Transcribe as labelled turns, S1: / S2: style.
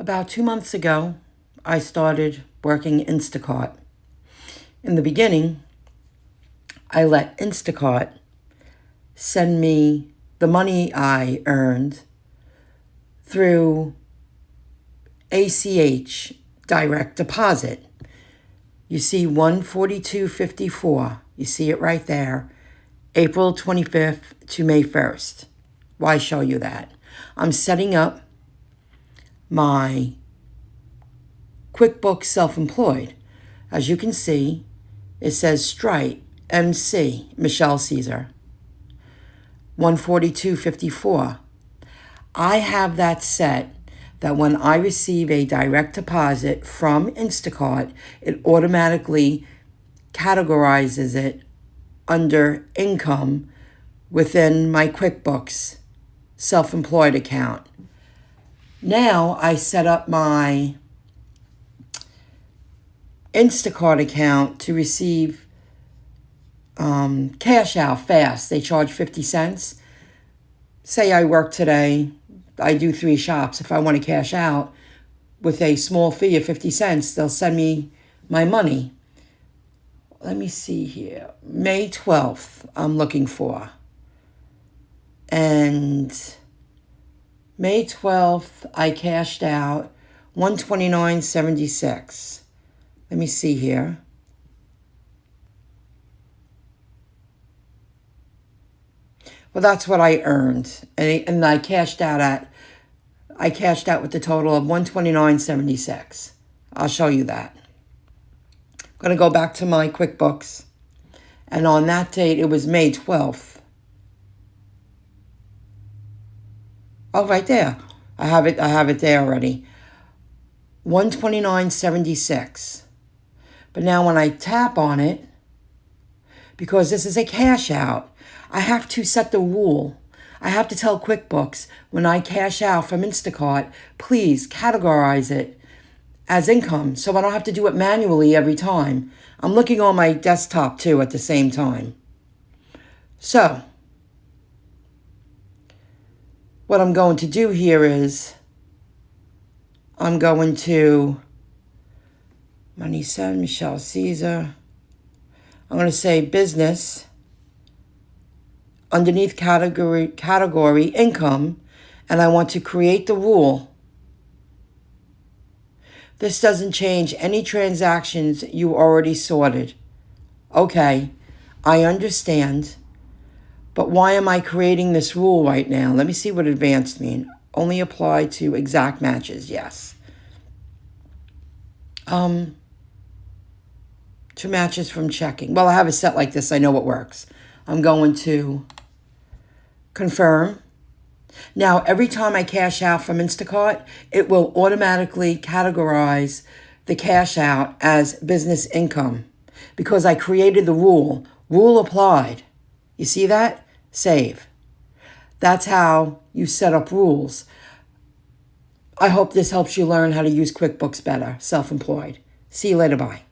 S1: About 2 months ago, I started working Instacart. In the beginning, I let Instacart send me the money I earned through ACH, direct deposit. You see 142.54. You see it right there. April 25th to May 1st. Why show you that? I'm setting up my QuickBooks Self-Employed. As you can see, it says Stripe, MC, Michelle Caesar, 142.54. I have that set that when I receive a direct deposit from Instacart, it automatically categorizes it under income within my QuickBooks Self-Employed account. Now I set up my Instacart account to receive cash out fast. They charge 50 cents. Say I work today, I do 3 shops. If I want to cash out with a small fee of 50 cents, they'll send me my money. Let me see here. May 12th, I'm looking for. And May 12th, I cashed out $129.76. Let me see here. Well, that's what I earned. And I cashed out with the total of $129.76. I'll show you that. I'm going to go back to my QuickBooks. And on that date, it was May 12th. Oh, right there. I have it there already. $129.76. But now when I tap on it, because this is a cash out, I have to set the rule. I have to tell QuickBooks when I cash out from Instacart, please categorize it as income so I don't have to do it manually every time. I'm looking on my desktop too at the same time. So, what I'm going to do here is I'm going to Money Send, Michelle Caesar. I'm going to say business, underneath category income, and I want to create the rule. This doesn't change any transactions you already sorted. Okay, I understand, but why am I creating this rule right now? Let me see what advanced mean. Only apply to exact matches, yes. To matches from checking. Well, I have a set like this. I know what works. I'm going to confirm. Now, every time I cash out from Instacart, it will automatically categorize the cash out as business income because I created the rule. Rule applied. You see that? Save. That's how you set up rules. I hope this helps you learn how to use QuickBooks better, self-employed. See you later. Bye.